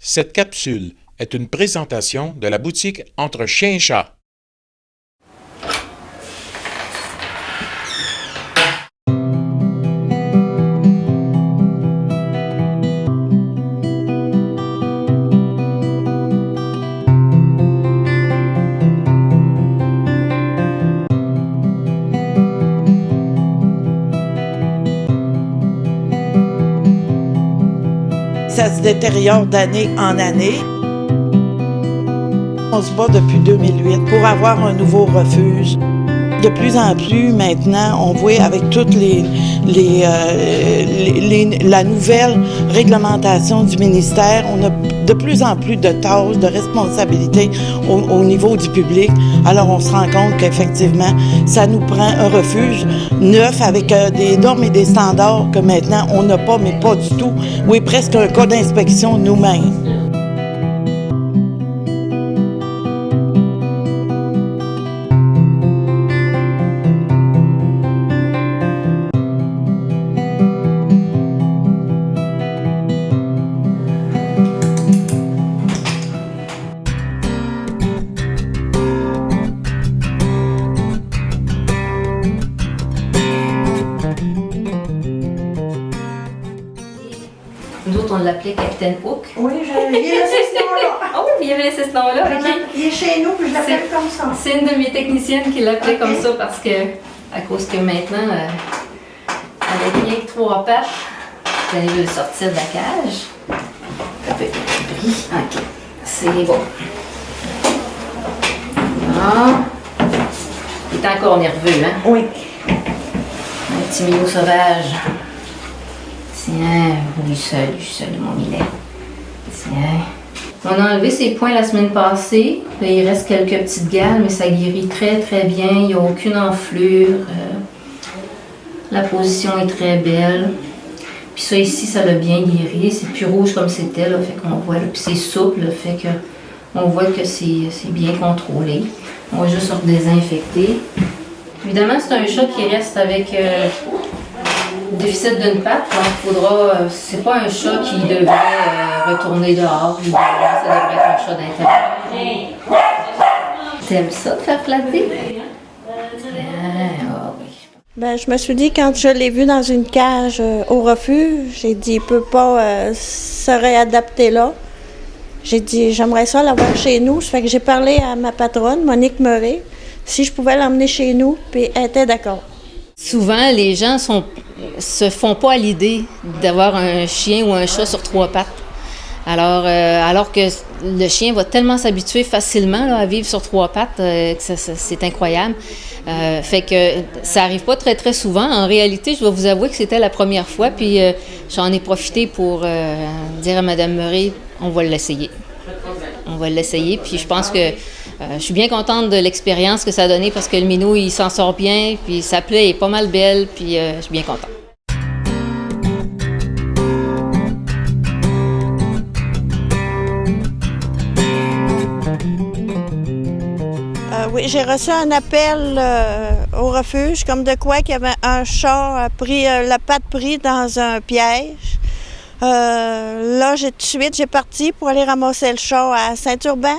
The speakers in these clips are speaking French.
Cette capsule est une présentation de la boutique Entre Chien et Chat. Ça se détériore d'année en année. On se bat depuis 2008 pour avoir un nouveau refuge. De plus en plus, maintenant, on voit avec toute la nouvelle réglementation du ministère, on a de plus en plus de tâches, de responsabilités au niveau du public. Alors, on se rend compte qu'effectivement, ça nous prend un refuge neuf avec des normes et des standards que maintenant, on n'a pas, mais pas du tout. Oui, presque un cas d'inspection nous-mêmes. Nous autres, on l'appelait Capitaine Hook. Oui, il est laissé ce nom-là. Ah oui, il y avait laissé ce nom-là. Vraiment, il est chez nous, puis je l'appelle comme ça. C'est une de mes techniciennes qui l'appelait comme ça parce que, à cause que maintenant, elle avait rien que 3 pattes. Elle veut le sortir de la cage. Un peu de bris. OK. C'est bon. Ah. Il est encore nerveux, hein? Oui. Un petit minou sauvage. Tiens, lui seul, mon milet. Tiens. On a enlevé ses points la semaine passée. Là, il reste quelques petites gales, mais ça guérit très, très bien. Il n'y a aucune enflure. La position est très belle. Puis ça ici, ça l'a bien guéri. C'est plus rouge comme c'était, là, fait qu'on voit. Là, puis c'est souple, là, fait que on voit que c'est bien contrôlé. On va juste redésinfecter. Évidemment, c'est un chat qui reste avec déficit d'une patte, donc il faudra. C'est pas un chat qui devrait retourner dehors. Ça devrait être un chat d'intérieur. T'aimes ça, te faire flatter? Ah oui. Ben, je me suis dit, quand je l'ai vu dans une cage au refuge, j'ai dit, il peut pas se réadapter là. J'ai dit, j'aimerais ça l'avoir chez nous. Ça fait que j'ai parlé à ma patronne, Monique Murray, si je pouvais l'emmener chez nous, puis elle était d'accord. Souvent, les gens se font pas à l'idée d'avoir un chien ou un chat sur 3 pattes. Alors que le chien va tellement s'habituer facilement là, à vivre sur 3 pattes que c'est incroyable. Fait que ça arrive pas très, très souvent. En réalité, je dois vous avouer que c'était la première fois, puis j'en ai profité pour dire à Mme Murray, on va l'essayer. On va l'essayer, puis je pense que je suis bien contente de l'expérience que ça a donné parce que le minou, il s'en sort bien, puis sa plaie est pas mal belle, puis je suis bien contente. Oui, j'ai reçu un appel au refuge, comme de quoi qu'il y avait un chat pris, la patte prise dans un piège. Là, tout de suite, j'ai parti pour aller ramasser le chat à Saint-Urbain.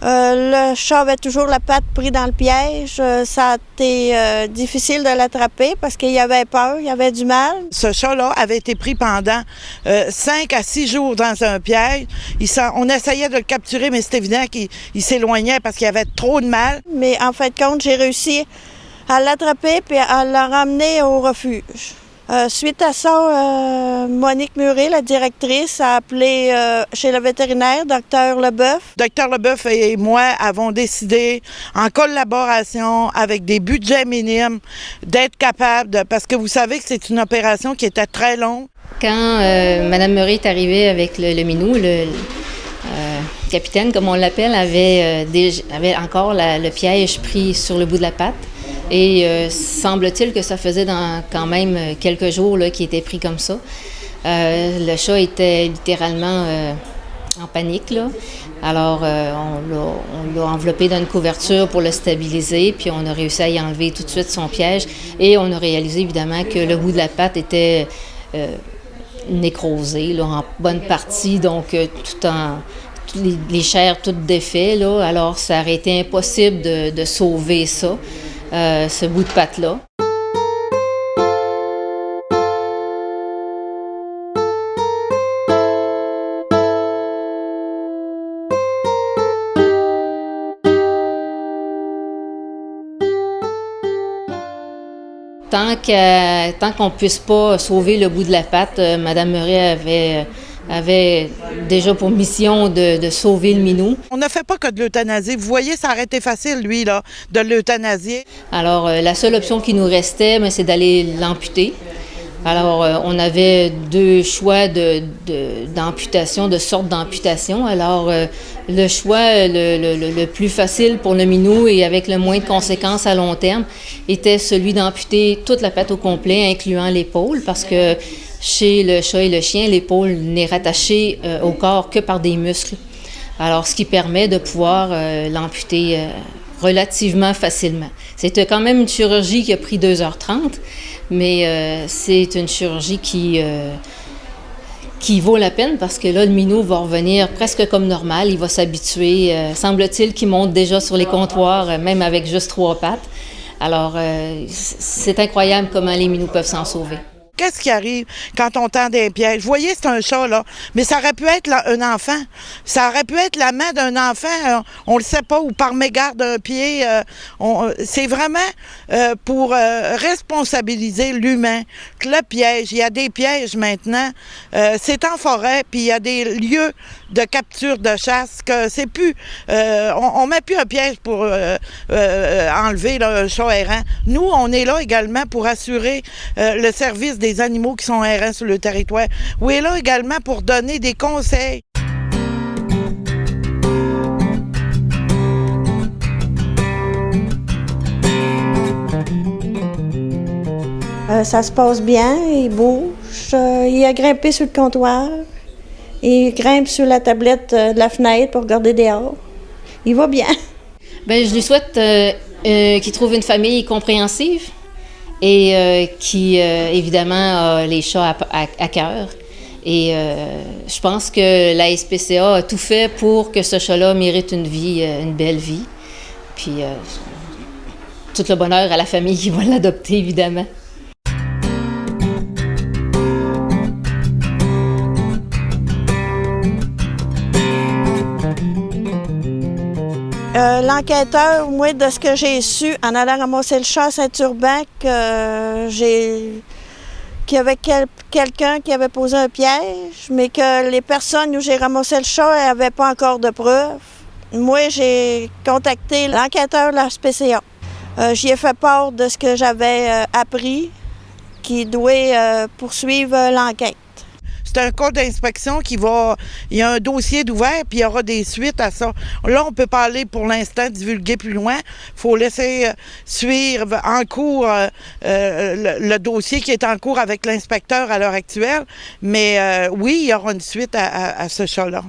Le chat avait toujours la patte prise dans le piège. Ça a été difficile de l'attraper parce qu'il avait peur, il avait du mal. Ce chat-là avait été pris pendant 5 à 6 jours dans un piège. On essayait de le capturer, mais c'était évident qu'il s'éloignait parce qu'il avait trop de mal. Mais en fin de compte, j'ai réussi à l'attraper et à le ramener au refuge. Suite à ça, Monique Murray, la directrice, a appelé chez le vétérinaire, Dr Leboeuf. Dr Leboeuf et moi avons décidé, en collaboration avec des budgets minimes, d'être capables parce que vous savez que c'est une opération qui était très longue. Quand Mme Murray est arrivée avec le minou, le capitaine, comme on l'appelle, avait encore le piège pris sur le bout de la patte. Et semble-t-il que ça faisait quand même quelques jours là, qu'il était pris comme ça. Le chat était littéralement en panique, là. Alors, on l'a enveloppé dans une couverture pour le stabiliser, puis on a réussi à y enlever tout de suite son piège. Et on a réalisé, évidemment, que le bout de la patte était nécrosés là, en bonne partie, donc les chairs toutes défaites, là, alors ça aurait été impossible de sauver ça, ce bout de patte-là. Tant qu'on ne puisse pas sauver le bout de la patte, Mme Murray avait déjà pour mission de sauver le minou. On ne fait pas que de l'euthanasie. Vous voyez, ça aurait été facile, lui, là, de l'euthanasier. Alors, la seule option qui nous restait, c'est d'aller l'amputer. Alors, on avait deux choix d'amputation, de sorte d'amputation. Alors, le choix le plus facile pour le minou et avec le moins de conséquences à long terme était celui d'amputer toute la patte au complet, incluant l'épaule, parce que chez le chat et le chien, l'épaule n'est rattachée au corps que par des muscles. Alors, ce qui permet de pouvoir l'amputer relativement facilement. C'était quand même une chirurgie qui a pris 2h30, mais c'est une chirurgie qui vaut la peine parce que là, le minou va revenir presque comme normal. Il va s'habituer. Semble-t-il qu'il monte déjà sur les comptoirs, même avec juste 3 pattes. Alors, c'est incroyable comment les minous peuvent s'en sauver. Qu'est-ce qui arrive quand on tend des pièges? Vous voyez, c'est un chat, là, mais ça aurait pu être un enfant. Ça aurait pu être la main d'un enfant, on le sait pas, ou par mégarde d'un pied. C'est vraiment pour responsabiliser l'humain que le piège, il y a des pièges maintenant. C'est en forêt, puis il y a des lieux de capture de chasse que c'est plus... on met plus un piège pour enlever là, un chat errant. Nous, on est là également pour assurer le service des animaux qui sont errants sur le territoire. On est là également pour donner des conseils. Ça se passe bien, il bouge, il a grimpé sur le comptoir, il grimpe sur la tablette de la fenêtre pour regarder dehors. Il va bien. Bien, je lui souhaite qu'il trouve une famille compréhensive et qui, évidemment, a les chats à cœur. Et je pense que la SPCA a tout fait pour que ce chat-là mérite une vie, une belle vie. Puis, tout le bonheur à la famille qui va l'adopter, évidemment. L'enquêteur, moi, de ce que j'ai su en allant ramasser le chat à Saint-Urbain, qu'il y avait quelqu'un qui avait posé un piège, mais que les personnes où j'ai ramassé le chat n'avaient pas encore de preuves. Moi, j'ai contacté l'enquêteur de la SPCA. J'y ai fait part de ce que j'avais appris, qui doit poursuivre l'enquête. C'est un cas d'inspection il y a un dossier d'ouvert, puis il y aura des suites à ça. Là, on peut pas aller pour l'instant divulguer plus loin. Il faut laisser suivre en cours le dossier qui est en cours avec l'inspecteur à l'heure actuelle. Mais oui, il y aura une suite à ce chat-là.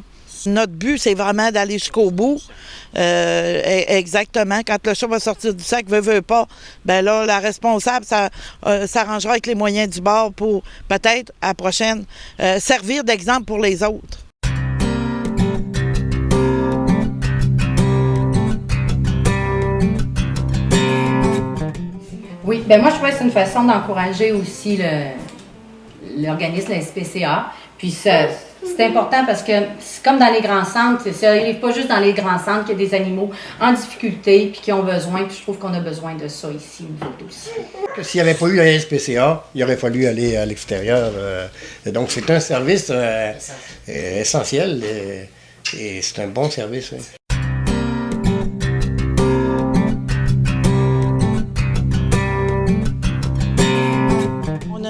Notre but, c'est vraiment d'aller jusqu'au bout. Exactement. Quand le chat va sortir du sac, veut pas, ben là, la responsable s'arrangera avec les moyens du bord pour, peut-être, à la prochaine, servir d'exemple pour les autres. Oui, bien moi, je trouvais que c'est une façon d'encourager aussi l'organisme, la SPCA. Puis c'est important parce que c'est comme dans les grands centres, ça n'arrive pas juste dans les grands centres qu'il y a des animaux en difficulté puis qui ont besoin. Puis je trouve qu'on a besoin de ça ici, nous autres aussi. S'il n'y avait pas eu la SPCA, il aurait fallu aller à l'extérieur. Donc c'est un service essentiel et c'est un bon service. Oui.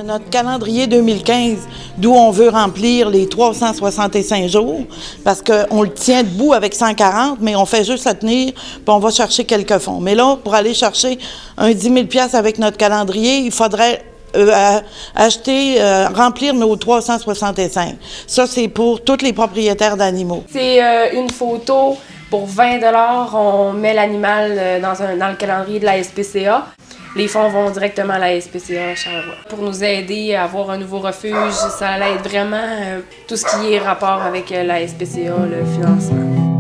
Notre calendrier 2015, d'où on veut remplir les 365 jours, parce qu'on le tient debout avec 140, mais on fait juste à tenir, puis on va chercher quelques fonds. Mais là, pour aller chercher un 10 000 $ avec notre calendrier, il faudrait remplir nos 365. Ça, c'est pour tous les propriétaires d'animaux. C'est une photo pour 20 $. On met l'animal dans le calendrier de la SPCA. les fonds vont directement à la SPCA à Charlevoix. Pour nous aider à avoir un nouveau refuge, ça allait être vraiment tout ce qui est rapport avec la SPCA, le financement.